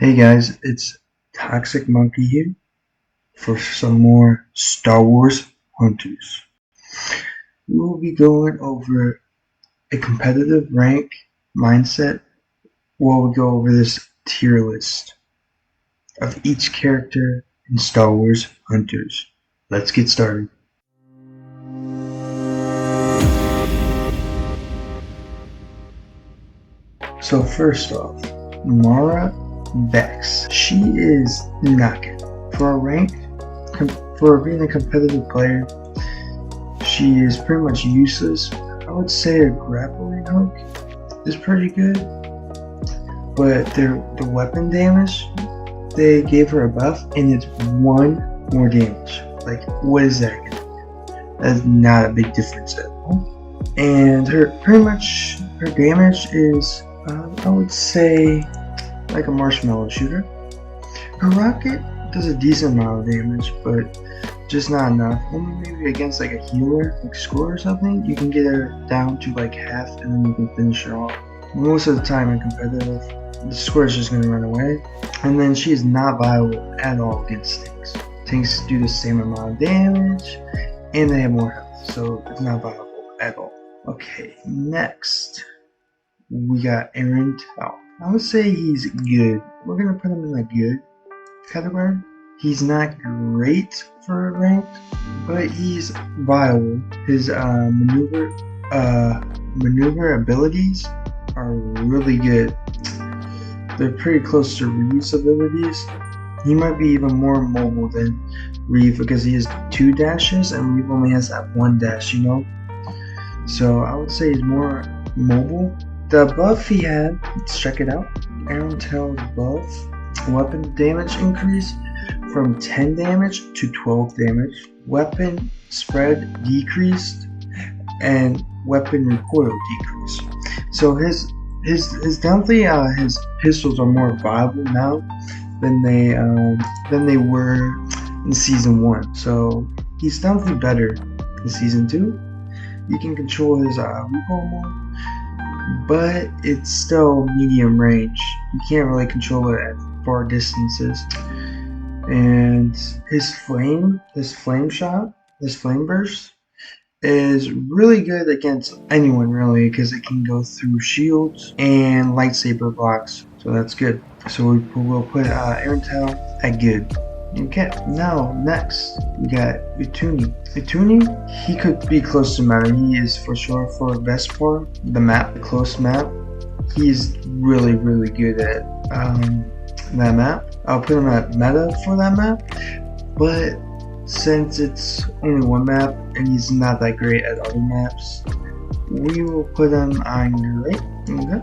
Hey guys, it's Toxic Monkey here for some more Star Wars Hunters. We will be going over a competitive rank mindset while we go over this tier list of each character in Star Wars Hunters. Let's get started. So first off, Mara Vex. She is not good. For a rank, for being a competitive player, she is pretty much useless. I would say her grappling hook is pretty good, but the weapon damage, they gave her a buff and it's 1 more damage. Like, what is that gonna do? That's not a big difference at all. And her damage is, I would say, like a marshmallow shooter. Her rocket does a decent amount of damage, but just not enough. Only maybe against like a healer, like Score or something, you can get her down to like half and then you can finish her off. Most of the time in competitive, the Score is just going to run away. And then she is not viable at all against tanks. Tanks do the same amount of damage and they have more health, so it's not viable at all. Okay, next we got Aaron Tal. I would say he's good. We're going to put him in the good category. He's not great for ranked, but he's viable. His maneuver abilities are really good. They're pretty close to Reeve's abilities. He might be even more mobile than Reeve because he has 2 dashes and Reeve only has that 1 dash, you know? So I would say he's more mobile. The buff he had, let's check it out. Aaron Tel's buff, weapon damage increase from 10 damage to 12 damage, weapon spread decreased, and weapon recoil decreased. So his definitely his pistols are more viable now than they were in season 1. So he's definitely better in season 2. You can control his recoil more, but it's still medium range. You can't really control it at far distances. And his flame burst is really good against anyone really because it can go through shields and lightsaber blocks, so that's good. So we'll put Aaron Tal at good. Okay, now next we got Utuni. He could be close to meta. He is for sure for Vespar, the close map. He's really good at that map. I'll put him at meta for that map, but since it's only 1 map and he's not that great at other maps, we will put him on great. Okay.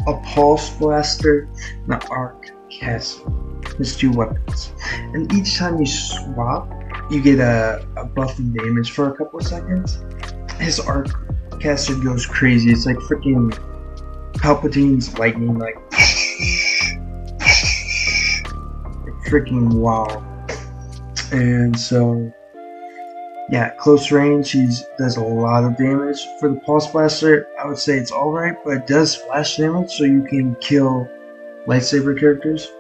A pulse blaster and an arc caster. There's 2 weapons, and each time you swap, you get a buff in damage for a couple of seconds. His arc caster goes crazy. It's like freaking Palpatine's lightning, like freaking wow. And so yeah, close range, he does a lot of damage. For the pulse blaster, I would say it's alright, but it does splash damage, so you can kill lightsaber characters.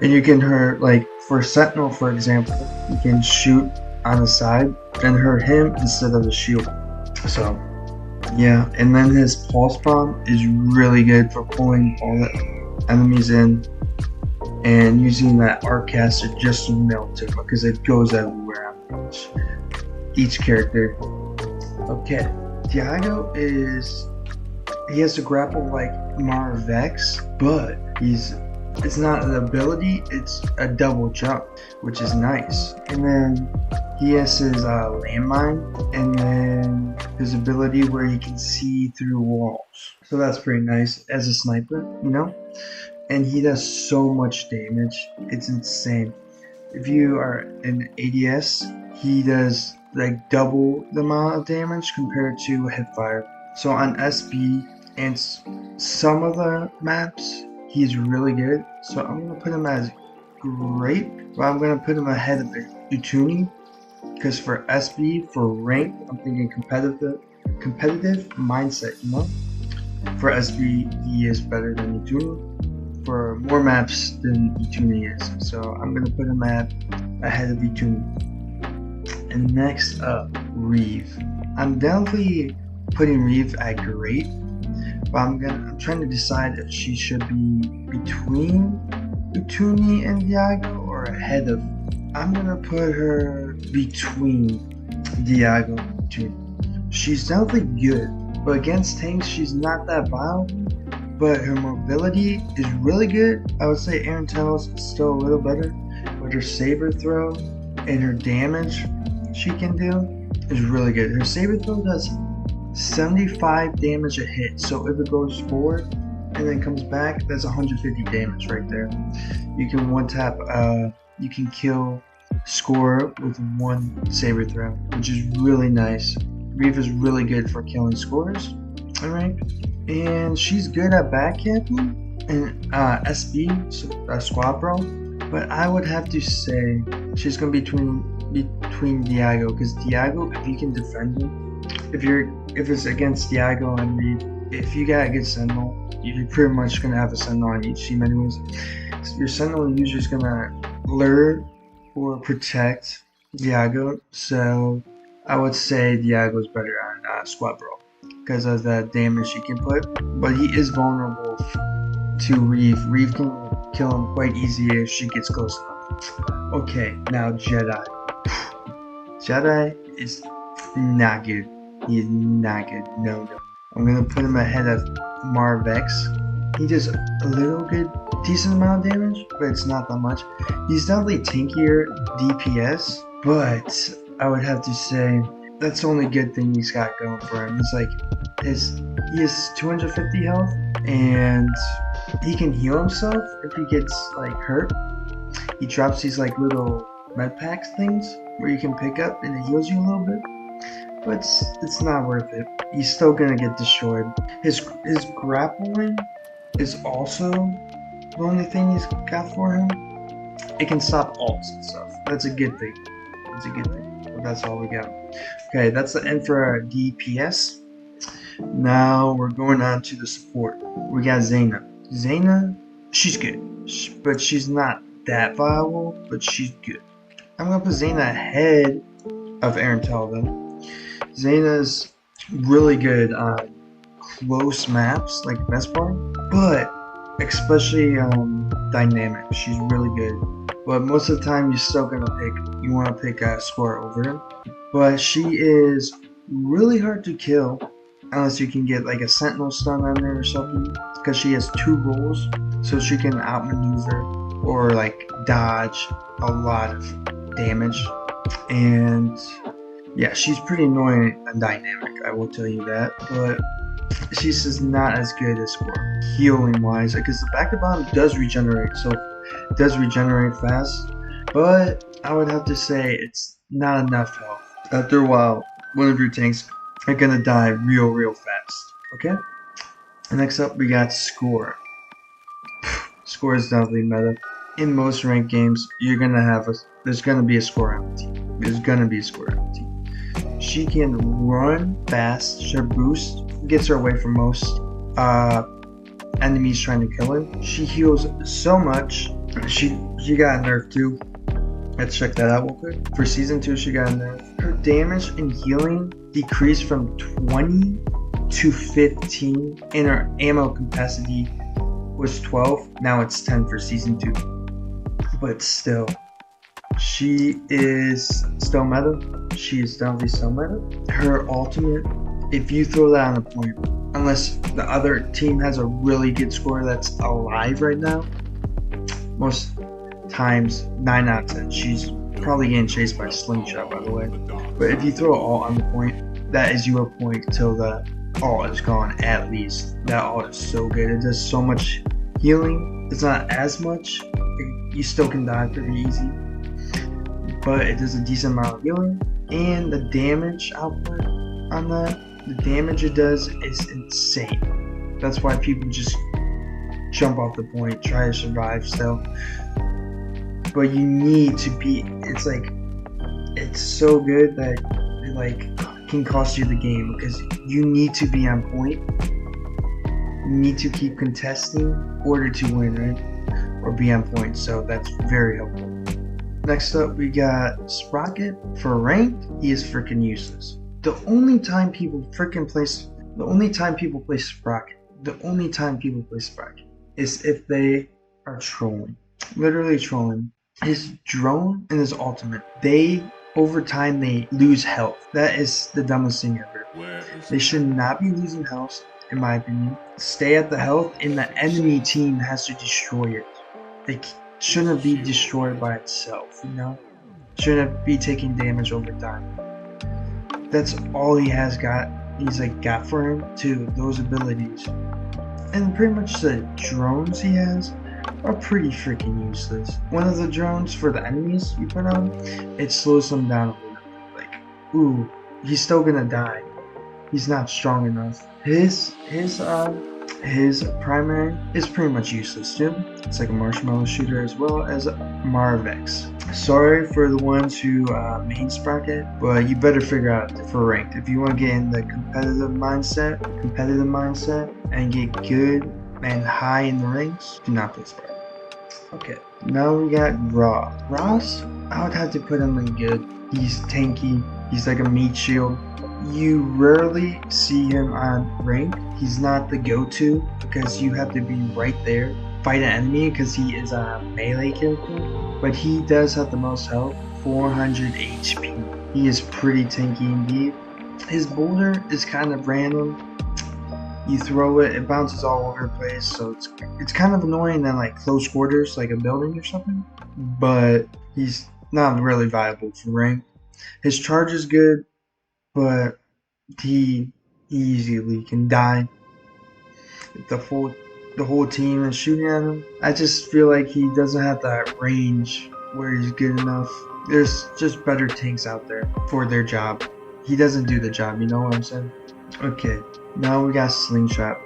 And you can hurt, like for Sentinel for example, you can shoot on the side and hurt him instead of the shield. So yeah, and then his pulse bomb is really good for pulling all the enemies in and using that arc caster just to melt him because it goes everywhere on each character. Okay, Diago he has to grapple like Mara Vex, but it's not an ability, it's a double jump, which is nice. And then he has his landmine, and then his ability where he can see through walls. So that's pretty nice as a sniper, you know? And he does so much damage, it's insane. If you are an ADS, he does like double the amount of damage compared to Hipfire. So on SB and some of the maps, he's really good. So I'm gonna put him as great, but I'm gonna put him ahead of Utuni because for SB, for rank, I'm thinking competitive mindset, you know? For SB, he is better than Utuni. for more maps than Vituni is. So I'm gonna put him ahead of Vituni. And next up, Reeve. I'm definitely putting Reeve at great, but I'm trying to decide if she should be between Vituni and Diago or ahead of. I'm gonna put her between Diago and Vituni. She's definitely good, but against tanks she's not that viable. But her mobility is really good. I would say Aaron Tells is still a little better, but her saber throw and her damage she can do is really good. Her saber throw does 75 damage a hit, so if it goes forward and then comes back, that's 150 damage right there. You can one tap, you can kill Score with one saber throw, which is really nice. Reeve is really good for killing scores, alright? And she's good at backcamping and SB, Squad Brawl, but I would have to say she's going to be between Diago, because Diago, if you can defend him, if it's against Diago and Reeve, if you got a good Sentinel, you're pretty much going to have a Sentinel on each team anyways. So your Sentinel usually is going to lure or protect Diago, so I would say Diago is better on Squad Brawl because of the damage he can put, but he is vulnerable to Reeve. Reeve can kill him quite easy if she gets close enough. Okay, now Jedi. Jedi is not good. He is not good. No. I'm gonna put him ahead of Marvex. He does a little good, decent amount of damage, but it's not that much. He's definitely tankier DPS, but I would have to say that's the only good thing he's got going for him. It's like he has 250 health and he can heal himself if he gets like hurt. He drops these like little med packs things where you can pick up and it heals you a little bit, but it's not worth it. He's still gonna get destroyed. His grappling is also the only thing he's got for him. It can stop ults and stuff. That's a good thing. But that's all we got. Okay, that's the end for our DPS. Now we're going on to the support. We got Zayna. Zayna, she's good, but she's not that viable, but she's good. I'm gonna put Zayna ahead of Aaron Telvin. Zayna's really good on close maps like Vespar, but especially dynamic, she's really good. But most of the time you want to pick a Score over him. But she is really hard to kill unless you can get like a Sentinel stun on her or something, because she has 2 rolls, so she can outmaneuver or like dodge a lot of damage. And yeah, she's pretty annoying and dynamic, I will tell you that, but she's just not as good as Score healing wise, because the back to bottom does regenerate, so it does regenerate fast, but I would have to say it's not enough health. After a while, one of your tanks are gonna die real fast. Okay? And next up we got Score. Score is definitely meta. In most ranked games, there's gonna be a Score on the team. There's gonna be a Score on the team. She can run fast. Her boost gets her away from most enemies trying to kill her. She heals so much. She got a nerf too. Let's check that out real quick. For season 2, she got a nerf. Her damage and healing decreased from 20 to 15, and her ammo capacity was 12. Now it's 10 for season 2. But still, she is still meta. She is definitely still meta. Her ultimate, if you throw that on a point, unless the other team has a really good Score that's alive right now, most times 9 out of 10 she's probably getting chased by Slingshot, by the way. But if you throw an ult on the point, that is your point till the ult is gone at least. That ult is so good. It does so much healing. It's not as much. You still can die pretty easy, but it does a decent amount of healing. And the damage output on that, the damage it does is insane. That's why people just jump off the point, try to survive still. But you need to be, it's so good that it like can cost you the game, because you need to be on point You need to keep contesting in order to win, right? Or be on point, so that's very helpful. Next up, we got Sprocket. For ranked, he is freaking useless. The only time people play Sprocket is if they are trolling. Literally trolling. His drone and his ultimate, over time they lose health. That is the dumbest thing ever. They should not be losing health, in my opinion. Stay at the health and the enemy team has to destroy it. They shouldn't be destroyed by itself, you know? Shouldn't be taking damage over time. That's all he has got. He's got for him to those abilities. And pretty much the drones he has are pretty freaking useless. One of the drones for the enemies you put on, it slows them down a little bit. Ooh, he's still gonna die. He's not strong enough. His primary is pretty much useless too. It's like a marshmallow shooter as well as Marvex. Sorry for the ones who main Sprocket, but you better figure out for ranked. If you want to get in the competitive mindset and get good and high in the ranks, do not play Sprocket. Okay, now we got Ross. I would have to put him in good. He's tanky. He's like a meat shield. You rarely see him on rank. He's not the go-to because you have to be right there, fight an enemy because he is a melee character. But he does have the most health, 400 HP. He is pretty tanky indeed. His boulder is kind of random. You throw it, it bounces all over the place, so it's kind of annoying in close quarters, like a building or something. But he's not really viable for rank. His charge is good, but he easily can die if the whole team is shooting at him. I just feel like he doesn't have that range where he's good enough. There's just better tanks out there for their job. He doesn't do the job, you know what I'm saying? Okay, now we got Slingshot.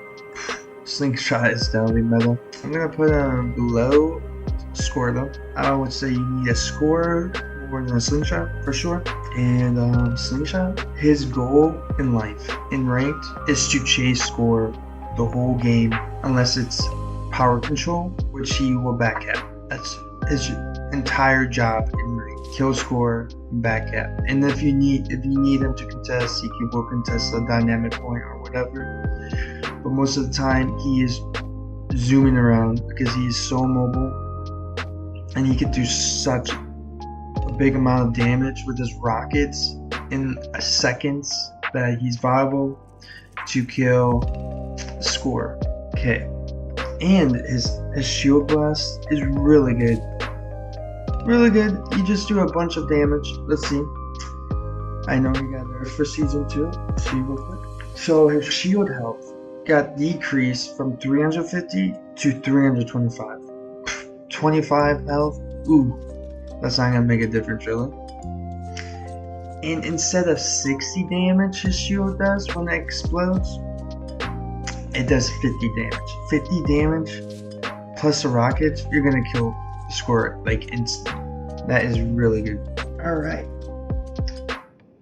Slingshot is definitely meta. I'm gonna put him below Score though. I would say you need a Score more than a Slingshot for sure. And Slingshot, his goal in life, in ranked, is to chase Score the whole game unless it's power control, which he will backcap. That's his entire job in ranked. Kill Score, backcap. And if you need him to contest, he will contest a dynamic point or whatever. But most of the time he is zooming around because he is so mobile and he can do such a big amount of damage with his rockets in seconds that he's viable to kill Score. Okay, and his shield blast is really good. Really good. You just do a bunch of damage. Let's see. I know he got nerfed for season 2. Let's see real quick. So his shield health got decreased from 350 to 325. 25 health. Ooh, that's not gonna make a difference really. And instead of 60 damage his shield does when it explodes, it does 50 damage. 50 damage plus the rockets, you're gonna kill Score instant. That is really good. Alright.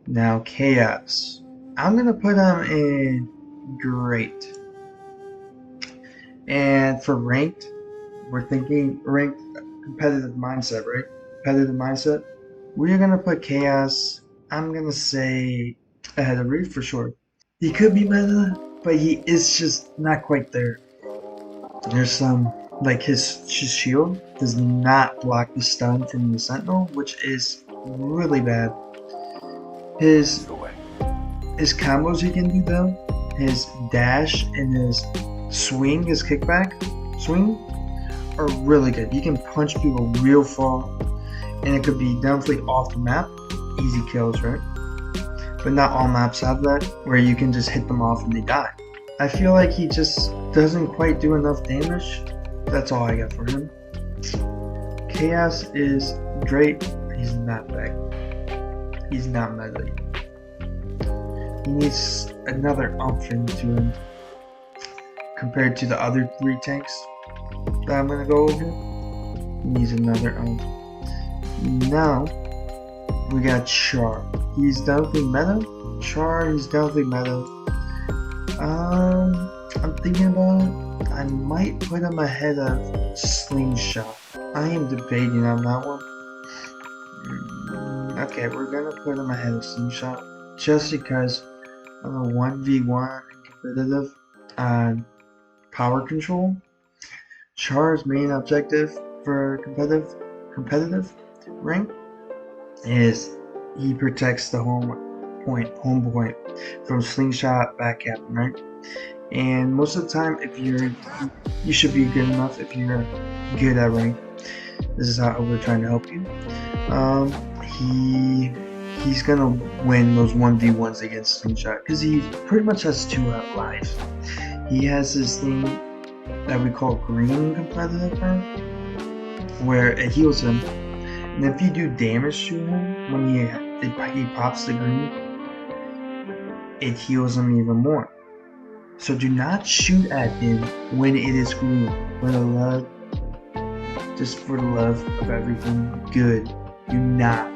Now Chaos. I'm gonna put him in great. And for ranked, we're thinking ranked competitive mindset, right? Competitive mindset. We're gonna put Chaos, I'm gonna say ahead of Reef for sure. He could be meta, but he is just not quite there. There's some his shield does not block the stun from the Sentinel, which is really bad. His combos he can do though, his dash and his swing, his kickback swing are really good. You can punch people real far, and it could be definitely off the map, easy kills, right? But not all maps have that, where you can just hit them off and they die. I feel like he just doesn't quite do enough damage. That's all I got for him. Chaos is great, but he's not bad. He's not meta. He needs another oomph into him compared to the other 3 tanks that I'm gonna go over. He needs another oomph. Now we got Char. He's definitely meta. Char, he's definitely meta. I'm thinking about it. I might put him ahead of Slingshot. I am debating on that one. Okay, we're gonna put him ahead of Slingshot just because of the 1v1 competitive power control. Char's main objective for competitive rank is he protects the home point from Slingshot backcapping, right? And most of the time, if you should be good enough if you're good at rank. This is how we're trying to help you. He's gonna win those 1v1s against Slingshot because he pretty much has 2 lives. He has this thing that we call green competitive rank, where it heals him, and if you do damage to him when he pops the green, it heals him even more. So do not shoot at him when it is green. For the love, just for the love of everything good, do not.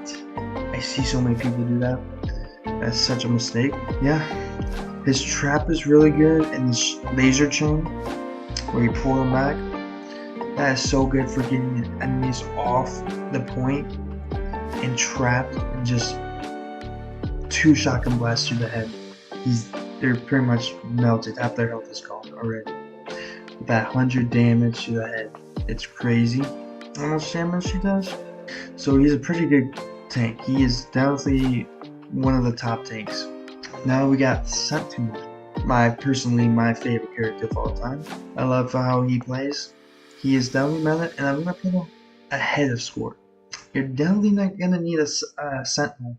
I see so many people do that. That's such a mistake. Yeah, his trap is really good, and his laser chain, where you pull them back, that is so good for getting enemies off the point and trapped and just 2 shotgun blasts through the head. They're pretty much melted. Half their health is gone already. With that 100 damage to the head, it's crazy how much damage he does. So he's a pretty good tank. He is definitely one of the top tanks. Now we got Sentinel, personally my favorite character of all time. I love how he plays. He is definitely meta, and I'm gonna put him ahead of Score. You're definitely not gonna need a Sentinel.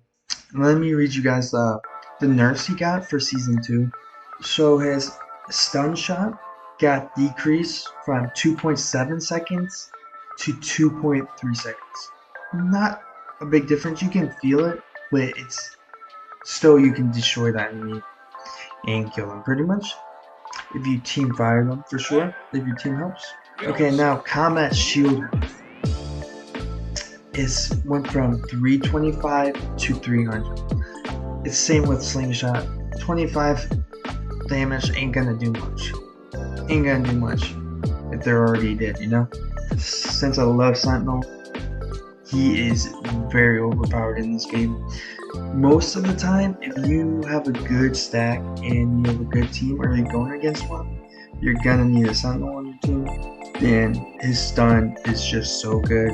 Let me read you guys the nerfs he got for season 2. So his stun shot got decreased from 2.7 seconds to 2.3 seconds. Not a big difference. You can feel it, but it's still, you can destroy that enemy and kill them pretty much if you team fire them, for sure, if your team helps. Okay, now combat shield went from 325 to 300. It's same with Slingshot. 25 damage ain't gonna do much. Ain't gonna do much if they're already dead, you know? Since I love Sentinel, he is very overpowered in this game. Most of the time, if you have a good stack and you have a good team, or you're going against one, you're gonna need a Sentinel on your team. And his stun is just so good.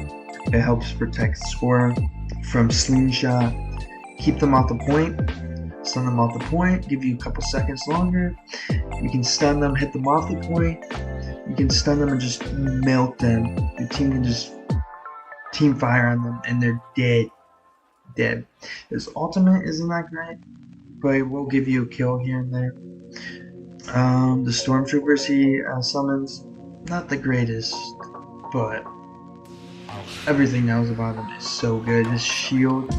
It helps protect Score from Slingshot. Keep them off the point, stun them off the point, give you a couple seconds longer. You can stun them, hit them off the point. You can stun them and just melt them. Your team can just team fire on them and they're dead. Dead. His ultimate isn't that great, but it will give you a kill here and there. The stormtroopers he summons, not the greatest, but everything else about him is so good. His shield,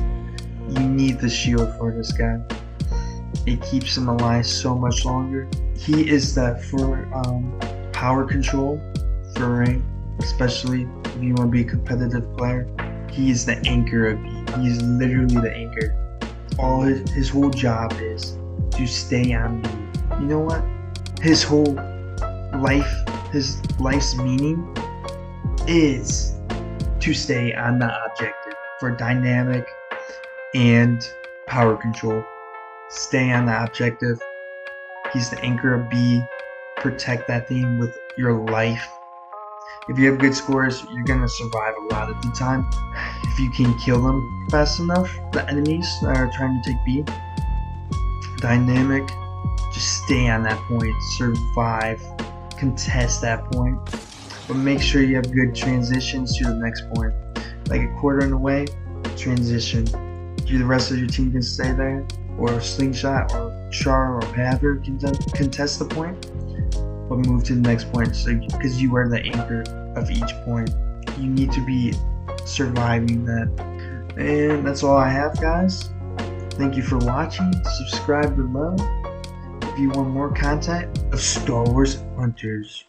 you need the shield for this guy. It keeps him alive so much longer. He is that for power control for rank, especially if you want to be a competitive player. He is the anchor of B. He's literally the anchor. All his whole job is to stay on B. You know what? His whole life, his life's meaning is to stay on the objective for dynamic and power control. Stay on the objective. He's the anchor of B. Protect that thing with your life. If you have good scores, you're gonna survive a lot of the time. If you can kill them fast enough, the enemies that are trying to take B. Dynamic, just stay on that point, survive, contest that point, but make sure you have good transitions to the next point. Like a quarter in the way, transition. The rest of your team can stay there, or Slingshot or Char or Panther can contest the point, but move to the next point. So because you are the anchor of each point, you need to be surviving that. And that's all I have, guys. Thank you for watching. Subscribe below if you want more content of Star Wars Hunters.